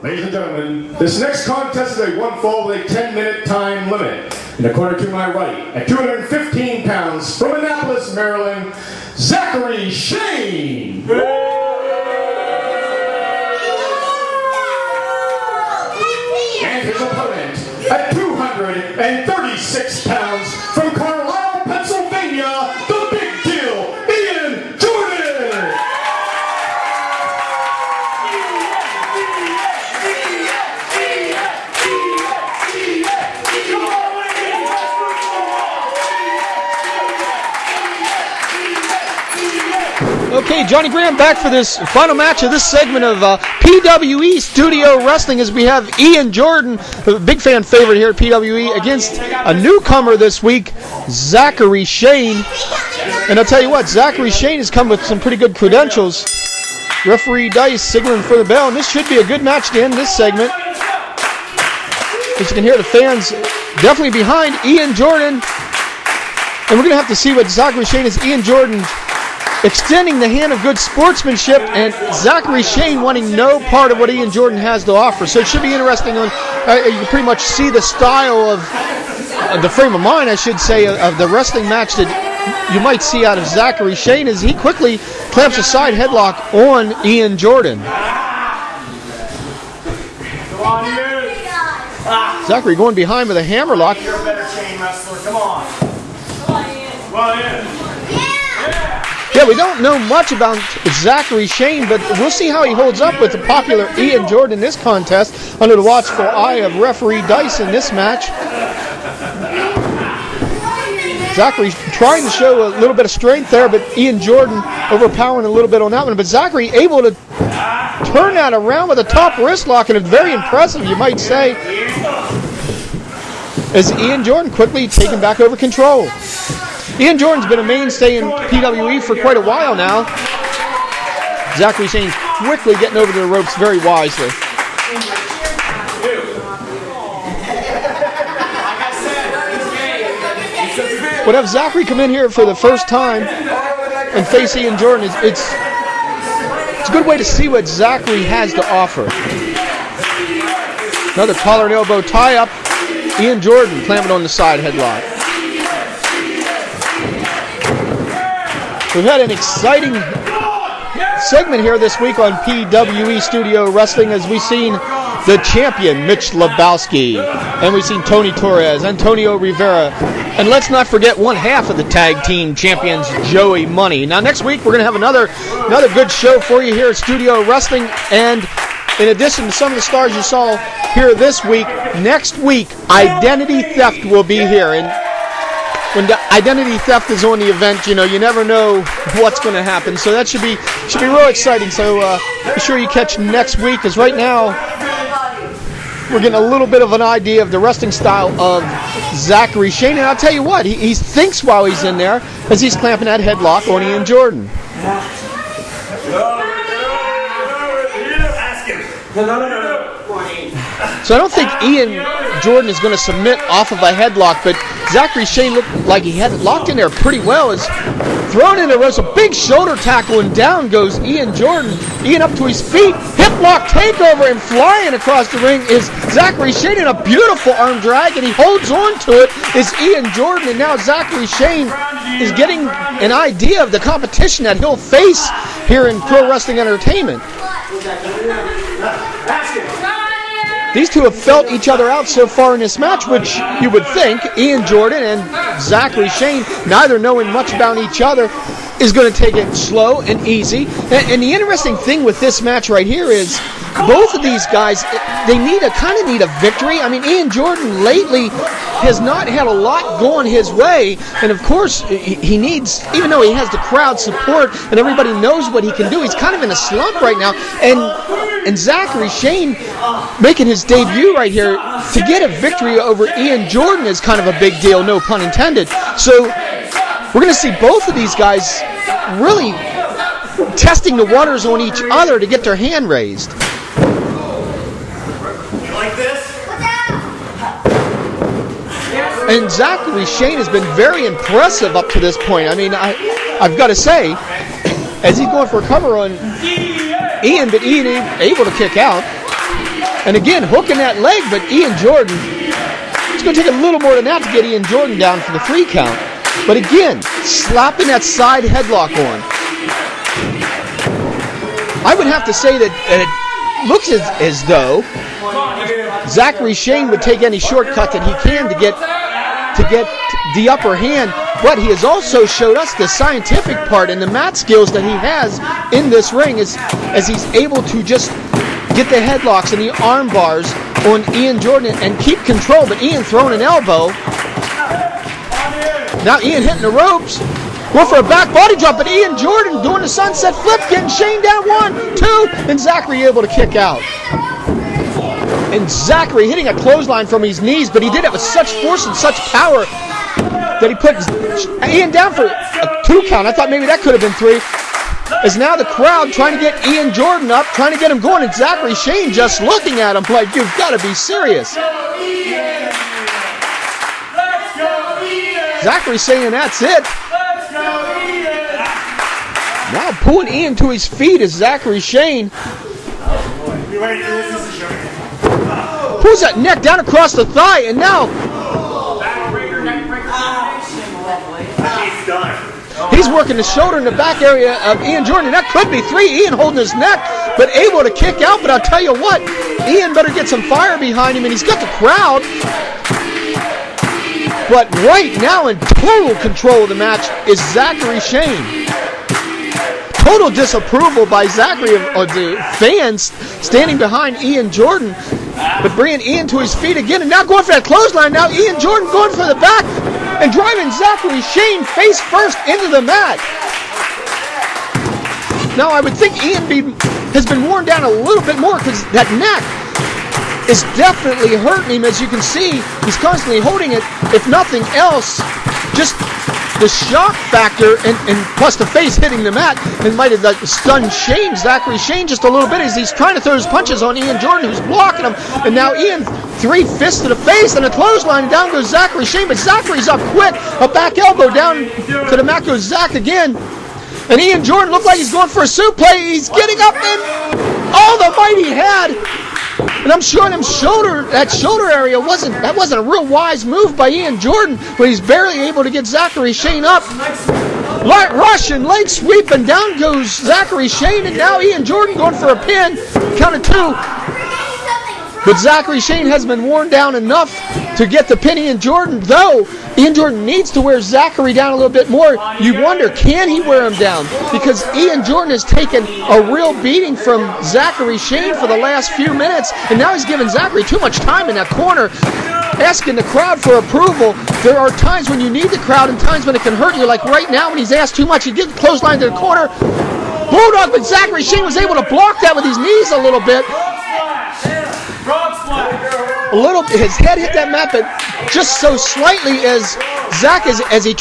Ladies and gentlemen, this next contest is a one fall with a 10-minute time limit. In the corner to my right, at 215 pounds, from Annapolis, Maryland, Zachary Shane. And his opponent, at 236 pounds, from Carlisle, Pennsylvania, the big deal, Ian Jordan. Okay, Johnny Graham back for this final match of this segment of PWE Studio Wrestling, as we have Ian Jordan, a big fan favorite here at PWE, against a newcomer this week, Zachary Shane. And I'll tell you what, Zachary Shane has come with some pretty good credentials. Referee Dice signaling for the bell, and this should be a good match to end this segment. As you can hear, the fans definitely behind Ian Jordan. And we're going to have to see what Zachary Shane is. Ian Jordan extending the hand of good sportsmanship, and Zachary Shane wanting no part of what Ian Jordan has to offer. So it should be interesting. You can pretty much see the style of the frame of mind, I should say, of the wrestling match that you might see out of Zachary Shane, as he quickly clamps a side headlock on Ian Jordan. Zachary going behind with a hammerlock. You're a better chain wrestler. Come on. Come on in. Yeah, we don't know much about Zachary Shane, but we'll see how he holds up with the popular Ian Jordan in this contest under the watchful eye of referee Dice in this match. Zachary trying to show a little bit of strength there, but Ian Jordan overpowering a little bit on that one. But Zachary able to turn that around with a top wrist lock, and it's very impressive, you might say, as Ian Jordan quickly taking back over control. Ian Jordan's been a mainstay in PWE for quite a while now. Zachary Shane quickly getting over the ropes very wisely. But have Zachary come in here for the first time and face Ian Jordan, it's a good way to see what Zachary has to offer. Another collar and elbow tie-up. Ian Jordan clamping on the side headlock. We've had an exciting segment here this week on PWE Studio Wrestling, as we've seen the champion, Mitch Lebowski, and we've seen Tony Torres, Antonio Rivera, and let's not forget one half of the tag team champions, Joey Money. Now next week we're going to have another good show for you here at Studio Wrestling, and in addition to some of the stars you saw here this week, next week Identity Theft will be here. And when the identity theft is on the event, you know, you never know what's going to happen. So that should be real exciting. So be sure you catch next week, because right now we're getting a little bit of an idea of the wrestling style of Zachary Shane. And I'll tell you what, he thinks while he's in there as he's clamping that headlock on Ian Jordan. So I don't think Ian Jordan is going to submit off of a headlock, but Zachary Shane looked like he had it locked in there pretty well. Is thrown in the ropes, a big shoulder tackle, and down goes Ian Jordan. Ian up to his feet, hip lock takeover, and flying across the ring is Zachary Shane in a beautiful arm drag, and he holds on to it is Ian Jordan, and now Zachary Shane is getting an idea of the competition that he'll face here in Pro Wrestling Entertainment. These two have felt each other out so far in this match, which you would think Ian Jordan and Zachary Shane, neither knowing much about each other, is going to take it slow and easy. And the interesting thing with this match right here is both of these guys, they kind of need a victory. I mean, Ian Jordan lately has not had a lot going his way, and of course he needs, even though he has the crowd support and everybody knows what he can do, he's kind of in a slump right now. And Zachary Shane making his debut right here to get a victory over Ian Jordan is kind of a big deal, no pun intended. So we're going to see both of these guys really testing the waters on each other to get their hand raised. You like this? And Zachary Shane has been very impressive up to this point. I mean, I've got to say, as he's going for a cover on Ian, but Ian able to kick out. And again, hooking that leg, but Ian Jordan, it's going to take a little more than that to get Ian Jordan down for the 3 count. But again, slapping that side headlock on. I would have to say that it looks as though Zachary Shane would take any shortcut that he can to get the upper hand, but he has also showed us the scientific part and the mat skills that he has in this ring as he's able to just get the headlocks and the arm bars on Ian Jordan and keep control. But Ian throwing an elbow. Now Ian hitting the ropes. Going for a back body drop, but Ian Jordan doing the sunset flip, getting Shane down 1, 2, and Zachary able to kick out. And Zachary hitting a clothesline from his knees, but he did it with such force and such power that he put Ian down for a 2 count. I thought maybe that could have been 3. As now the crowd trying to get Ian Jordan up, trying to get him going, and Zachary Shane just looking at him like, you've got to be serious. Zachary saying that's it. Now pulling Ian to his feet is Zachary Shane. Pulls that neck down across the thigh, and now he's working the shoulder and the back area of Ian Jordan. That could be 3. Ian holding his neck, but able to kick out. But I'll tell you what, Ian better get some fire behind him, and he's got the crowd. But right now in total control of the match is Zachary Shane. Total disapproval by Zachary of the fans standing behind Ian Jordan, but bringing Ian to his feet again, and now going for that clothesline. Now Ian Jordan going for the back and driving Zachary Shane face first into the mat. Now I would think Ian has been worn down a little bit more because that neck is definitely hurting him. As you can see, he's constantly holding it. If nothing else, just the shock factor and plus the face hitting the mat, and might have stunned Zachary Shane just a little bit as he's trying to throw his punches on Ian Jordan, who's blocking him. And now Ian, 3 fists to the face and a clothesline, and down goes Zachary Shane, but Zachary's up quick. A back elbow down to the mat goes Zach again. And Ian Jordan looked like he's going for a suplex. He's getting up, and all the might he had. And I'm sure that shoulder area wasn't a real wise move by Ian Jordan, but he's barely able to get Zachary Shane up. Light rush and leg sweep, and down goes Zachary Shane, and now Ian Jordan going for a pin. Count of 2. But Zachary Shane has been worn down enough to get the pin. Ian Jordan, though, Ian Jordan needs to wear Zachary down a little bit more. You wonder, can he wear him down? Because Ian Jordan has taken a real beating from Zachary Shane for the last few minutes, and now he's giving Zachary too much time in that corner, asking the crowd for approval. There are times when you need the crowd and times when it can hurt you, like right now when he's asked too much. He gets the clothesline to the corner. Bulldog, but Zachary Shane was able to block that with his knees a little bit. His head hit that mat, but just so slightly as Zach as he